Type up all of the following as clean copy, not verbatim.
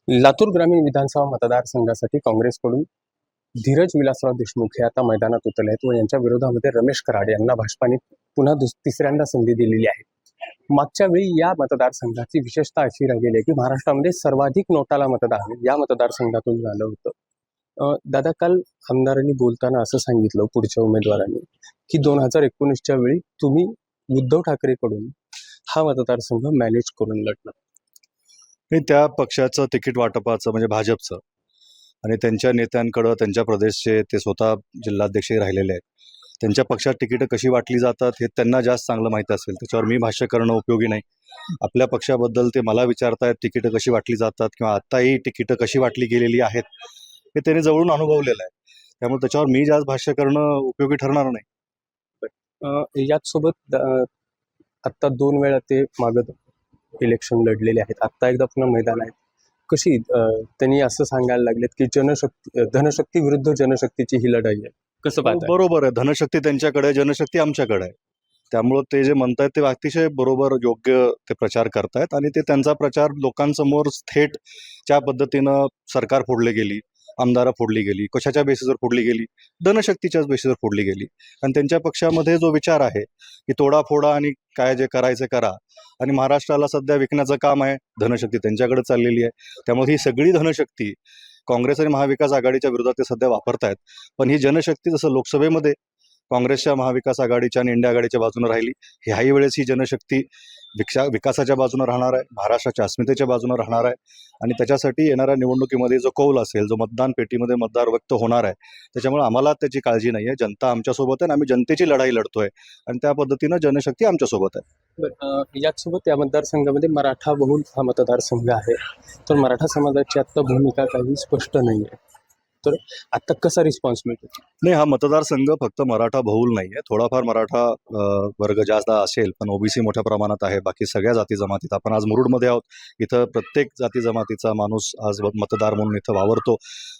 लातूर ग्रामीण विधानसभा मतदारसंघासाठी काँग्रेसकडून धीरज विलासराव देशमुख हे आता मैदानात उतरले आहेत व यांच्या विरोधामध्ये रमेश कराड यांना भाजपाने पुन्हा तिसऱ्यांदा संधी दिलेली आहे. मागच्या वेळी या मतदारसंघाची विशेषता अशी राहिलेली आहे की महाराष्ट्रामध्ये सर्वाधिक नोटाला मतदान या मतदारसंघातून झालं होतं. दादा, काल आमदारांनी बोलताना असं सांगितलं पुढच्या उमेदवारांनी की 2019च्या वेळी तुम्ही उद्धव ठाकरेकडून हा मतदारसंघ मॅनेज करून लढणार. नाही, त्या पक्षाचं तिकीट वाटपाचं म्हणजे भाजपचं आणि त्यांच्या नेत्यांकडं त्यांच्या प्रदेशचे ते स्वतः जिल्हाध्यक्षही राहिलेले आहेत. त्यांच्या पक्षात तिकीटं कशी वाटली जातात हे त्यांना जास्त चांगलं माहीत असेल. त्याच्यावर मी भाष्य करणं उपयोगी नाही. आपल्या पक्षाबद्दल ते मला विचारतायत तिकीटं कशी वाटली जातात किंवा आत्ताही तिकीटं कशी वाटली गेलेली आहेत हे त्यांनी जवळून अनुभवलेलं आहे. त्यामुळे त्याच्यावर मी जास्त भाष्य करणं उपयोगी ठरणार नाही. याचसोबत आत्ता 2 वेळा ते मागत इलेक्शन लढलेले आहेत. आत्ता एकदा पुन्हा मैदान आहेत. कशी त्यांनी असं सांगायला लागलेत की धनशक्ती विरुद्ध जनशक्तीची ही लढाई आहे. कसं पाहताय? बरोबर आहे. धनशक्ती त्यांच्याकडे आहे, जनशक्ती आमच्याकडे आहे. त्यामुळं ते जे म्हणतायत ते अतिशय बरोबर योग्य ते प्रचार करतायत आणि ते त्यांचा प्रचार लोकांसमोर थेट ज्या पद्धतीनं सरकार फोडली गेली, आमदारं फोडली गेली, कशाच्या बेसिसवर फोडली गेली, धनशक्तीच्याच बेसिसवर फोडली गेली. आणि त्यांच्या पक्षामध्ये जो विचार आहे की तोडाफोडा आणि काय जे करायचं करा आणि महाराष्ट्राला सध्या विकण्याचं काम आहे, धनशक्ती त्यांच्याकडे चाललेली आहे. त्यामुळे ही सगळी धनशक्ती काँग्रेस आणि महाविकास आघाडीच्या विरोधात ते सध्या वापरतायत. पण ही जनशक्ती जसं लोकसभेमध्ये काँग्रेसच्या महाविकास आघाडीच्या आणि इंडिया आघाडीच्या बाजूने राहिली, ह्याही वेळेस ही जनशक्ती विकासाच्या बाजूने राहणार आहे, महाराष्ट्राच्या अस्मितेच्या बाजूने राहणार आहे. आणि त्याच्यासाठी येणाऱ्या निवडणुकीमध्ये जो कौल असेल, जो मतदान पेटीमध्ये मतदार व्यक्त होणार आहे, त्याच्यामुळे आम्हाला त्याची काळजी नाही आहे. जनता आमच्यासोबत आहे आणि आम्ही जनतेची लढाई लढतोय आणि त्या पद्धतीनं जनशक्ती आमच्यासोबत आहे. याचसोबत या मतदारसंघामध्ये मराठा बहुल हा मतदारसंघ आहे. तर मराठा समाजाची आत्ता भूमिका काही स्पष्ट नाही आहे. तर आत्ता कसा रिस्पॉन्स मिळतो? नाही, हा मतदारसंघ फक्त मराठा बहुल नाही आहे. थोडाफार मराठा वर्ग जास्त असेल, पण ओबीसी मोठ्या प्रमाणात आहे. बाकी सगळ्या जाती जमातीत आपण आज मुरुडमध्ये आहोत. इथं प्रत्येक जाती जमातीचा माणूस आज मतदार म्हणून इथं वावरतो.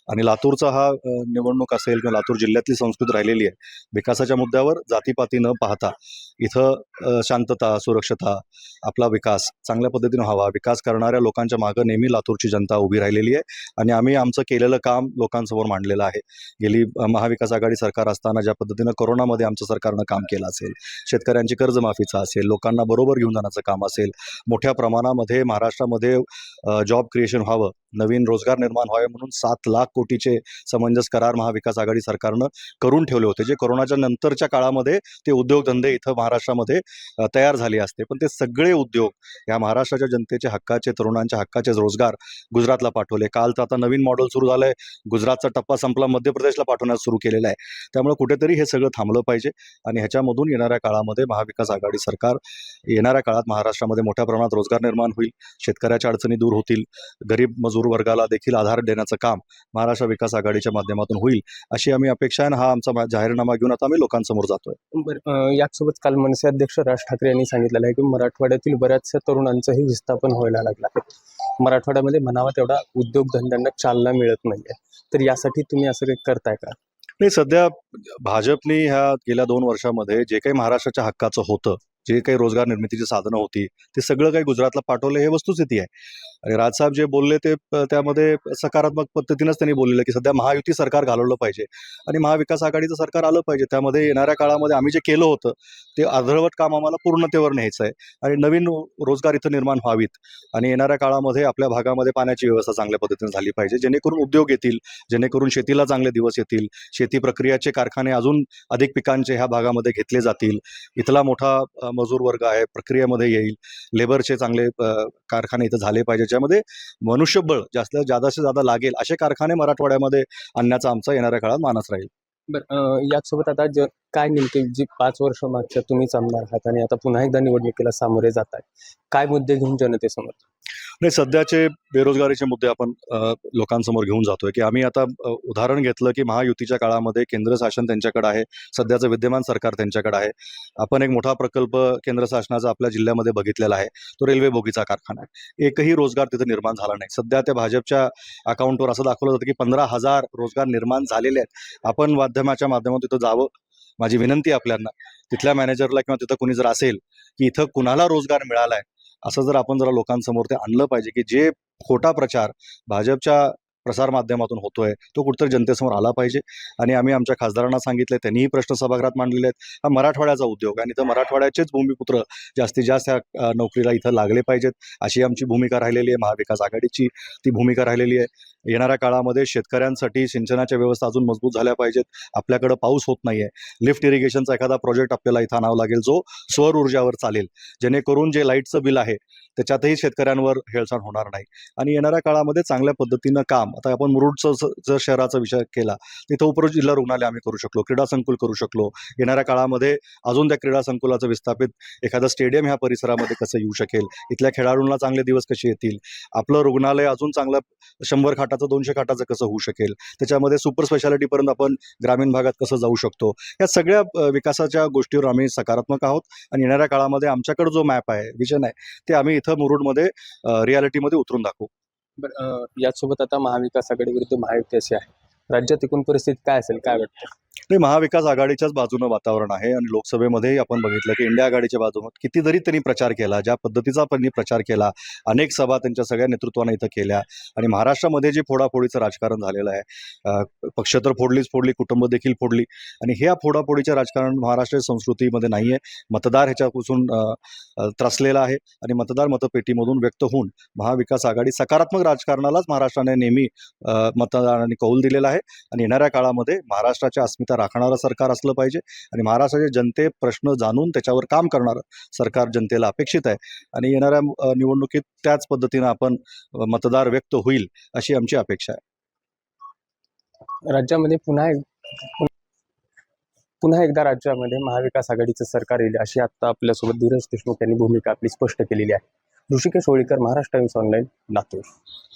आणि लातूरचा हा निवडणूक असेल किंवा लातूर जिल्ह्यातली संस्कृती राहिलेली आहे. विकासाच्या मुद्द्यावर जातीपाती न पाहता इथं शांतता, सुरक्षता, आपला विकास चांगल्या पद्धतीनं व्हावा, विकास करणाऱ्या लोकांच्या मागं नेहमी लातूरची जनता उभी राहिलेली आहे. आणि आम्ही आमचं केलेलं काम लोकांसमोर मांडलेलं आहे. गेली महाविकास आघाडी सरकार असताना ज्या पद्धतीनं कोरोनामध्ये आमचं सरकारनं काम केलं असेल, शेतकऱ्यांची कर्जमाफीचं असेल, लोकांना बरोबर घेऊन जाण्याचं काम असेल, मोठ्या प्रमाणामध्ये महाराष्ट्रामध्ये जॉब क्रिएशन व्हावं, नवीन रोजगार निर्माण व्हावे म्हणून 7 लाख कोटीचे समंजस करार महाविकास आघाडी सरकारनं करून ठेवले होते, जे कोरोनाच्या नंतरच्या काळामध्ये ते उद्योगधंदे इथं महाराष्ट्रामध्ये तयार झाले असते. पण ते सगळे उद्योग या महाराष्ट्राच्या जनतेचे हक्काचे, तरुणांच्या हक्काचे रोजगार गुजरातला पाठवले. काल तर आता नवीन मॉडेल सुरू झालं आहे, गुजरातचा टप्पा संपला, मध्य प्रदेशला पाठवण्यास सुरू केलेला आहे. त्यामुळे कुठेतरी हे सगळं थांबलं पाहिजे आणि ह्याच्यामधून येणाऱ्या काळामध्ये महाविकास आघाडी सरकार येणाऱ्या काळात महाराष्ट्रामध्ये मोठ्या प्रमाणात रोजगार निर्माण होईल, शेतकऱ्याच्या अडचणी दूर होतील, गरीब मजूर वर्गाला देखील आधार देण्याचं काम महाराष्ट्र विकास आघाडीच्या माध्यमातून होईल, अशी आम्ही अपेक्षा आहे. हा आमचा जाहीरनामा घेऊन आता आम्ही लोकांसमोर जातोय. याचसोबत काल मनसे अध्यक्ष राज ठाकरे यांनी सांगितलेलं आहे की मराठवाड्यातील बऱ्याचशा तरुणांचंही विस्थापन व्हायला लागलं आहे. मराठवाड्यामध्ये म्हणावा तेवढा उद्योगधंद्यांना चालना मिळत नाहीये. तर यासाठी तुम्ही असं काही करताय का? नाही, सध्या भाजपने ह्या गेल्या 2 वर्षामध्ये जे काही महाराष्ट्राच्या हक्काचं होतं, जे काही रोजगार निर्मितीची साधनं होती, ते सगळं काही गुजरातला पाठवलं, हे वस्तुस्थिती आहे. आणि राजसाहेब जे बोलले ते त्यामध्ये सकारात्मक पद्धतीनंच त्यांनी बोललेलं की सध्या महायुती सरकार घालवलं पाहिजे आणि महाविकास आघाडीचं सरकार आलं पाहिजे. त्यामध्ये येणाऱ्या काळामध्ये आम्ही जे केलं होतं ते अर्धवट काम आम्हाला पूर्णतेवर न्यायचं आहे आणि नवीन रोजगार इथं निर्माण व्हावीत. आणि येणाऱ्या काळामध्ये आपल्या भागामध्ये पाण्याची व्यवस्था चांगल्या पद्धतीने झाली पाहिजे, जेणेकरून उद्योग येतील, जेणेकरून शेतीला चांगले दिवस येतील, शेती प्रक्रियाचे कारखाने अजून अधिक पिकांचे ह्या भागामध्ये घेतले जातील, इथला मोठा मजूर वर्ग आहे प्रक्रियेमध्ये येईल, लेबरचे चांगले कारखाने इथं झाले पाहिजे, ज्यामध्ये मनुष्यबळ जास्तीत जादा लागेल असे कारखाने मराठवाड्यामध्ये आणण्याचा आमचा येणाऱ्या काळात मानस राहील. याचसोबत आता काय नेमके जी 5 वर्ष मागच्या तुम्हीच आमदार आहात आणि आता पुन्हा एकदा निवडणुकीला सामोरे जात आहे, काय मुद्दे घेऊन जनतेसमोर? नाही, सध्याचे बेरोजगारीचे मुद्दे आपण लोकांसमोर घेऊन जातोय की आम्ही आता उदाहरण घेतलं की महायुतीच्या काळामध्ये केंद्र शासन त्यांच्याकडे आहे, सध्याचं विद्यमान सरकार त्यांच्याकडे आहे. आपण एक मोठा प्रकल्प केंद्र शासनाचा आपल्या जिल्ह्यामध्ये बघितलेला आहे, तो रेल्वे बोगीचा कारखाना आहे. एकही रोजगार तिथे निर्माण झाला नाही. सध्या त्या भाजपच्या अकाउंटवर असं दाखवलं जातं की 15,000 रोजगार निर्माण झालेले आहेत. आपण माध्यमाच्या माध्यमातून तिथं जावं, माझी विनंती आपल्याला, तिथल्या मॅनेजरला किंवा तिथं कुणी जर असेल की इथं कुणाला रोजगार मिळाला आहे असं जर आपण जरा लोकांसमोर ते आणलं पाहिजे की जे खोटा प्रचार भाजपच्या प्रसारमाध्यमातून होतोय तो कुठेतरी जनतेसमोर आला पाहिजे. आणि आम्ही आमच्या खासदारांना सांगितले, त्यांनीही प्रश्न सभागृहात मांडलेले आहेत. हा मराठवाड्याचा उद्योग आहे आणि तर मराठवाड्याचेच भूमिपुत्र जास्तीत जास्त ह्या नोकरीला इथं लागले पाहिजेत, अशी आमची भूमिका राहिलेली आहे. महाविकास आघाडीची ती भूमिका राहिलेली आहे. येणाऱ्या काळामध्ये शेतकऱ्यांसाठी सिंचनाच्या व्यवस्था अजून मजबूत झाल्या पाहिजेत. आपल्याकडं पाऊस होत नाहीये. लिफ्ट इरिगेशनचा एखादा प्रोजेक्ट आपल्याला इथं आणावा लागेल जो सौर ऊर्जावर चालेल, जेणेकरून जे लाईटचं बिल आहे त्याच्यातही शेतकऱ्यांवर हेळसांड होणार नाही. आणि येणाऱ्या काळामध्ये चांगल्या पद्धतीनं काम, आता आपण मुरुडचं जर शहराचा विचार केला तिथं उपजिल्हा रुग्णालय आम्ही करू शकलो, क्रीडा संकुल करू शकलो. येणाऱ्या काळामध्ये अजून त्या क्रीडा संकुलाचं विस्थापित एखादं स्टेडियम ह्या परिसरामध्ये कसं येऊ शकेल, इथल्या खेळाडूंना चांगले दिवस कसे येतील, आपलं रुग्णालय अजून चांगलं 100 खाटाचं 200 खाटाचं कसं होऊ शकेल, त्याच्यामध्ये सुपर स्पेशालिटीपर्यंत आपण ग्रामीण भागात कसं जाऊ शकतो, या सगळ्या विकासाच्या गोष्टीवर आम्ही सकारात्मक आहोत. आणि येणाऱ्या काळामध्ये आमच्याकडे जो मॅप आहे, विजन आहे, ते आम्ही इथं मुरुडमध्ये रियालिटीमध्ये उतरून दाखवू. बरं, याचसोबत आता महाविकास आघाडी विरुद्ध महायुती अशी आहे. राज्यात एकूण परिस्थिती काय असेल, काय वाटतं? नाही, महाविकास आघाडीच्याच बाजूनं वातावरण आहे. आणि लोकसभेमध्येही आपण बघितलं की इंडिया आघाडीच्या बाजूनं किती जरी त्यांनी प्रचार केला, ज्या पद्धतीचा त्यांनी प्रचार केला, अनेक सभा त्यांच्या सगळ्या नेतृत्वाने इथं केल्या. आणि महाराष्ट्रामध्ये जे फोडाफोडीचं राजकारण झालेलं आहे, पक्ष तर फोडलीच फोडली, कुटुंब देखील फोडली. आणि ह्या फोडाफोडीचं राजकारण महाराष्ट्रीय संस्कृतीमध्ये नाही आहे. मतदार ह्याच्यापासून त्रसलेला आहे आणि मतदार मतपेटीमधून व्यक्त होऊन महाविकास आघाडी सकारात्मक राजकारणालाच महाराष्ट्राने नेहमी मतदारांनी कौल दिलेला आहे. आणि येणाऱ्या काळामध्ये महाराष्ट्राच्या अस्मिता राखणारं सरकार असलं पाहिजे आणि महाराष्ट्राचे जनते प्रश्न जाणून त्याच्यावर काम करणारं सरकार जनतेला अपेक्षित आहे. आणि येणाऱ्या निवडणुकीत त्याच पद्धतीनं आपण मतदार व्यक्त होईल अशी आमची अपेक्षा आहे. राज्यामध्ये पुन्हा एकदा राज्यामध्ये महाविकास आघाडीचं सरकार येईल अशी आता आपल्यासोबत धीरज देशमुख यांनी भूमिका आपली स्पष्ट केलेली आहे. Rishikesh Holikar, Maharashtra times online, Latur.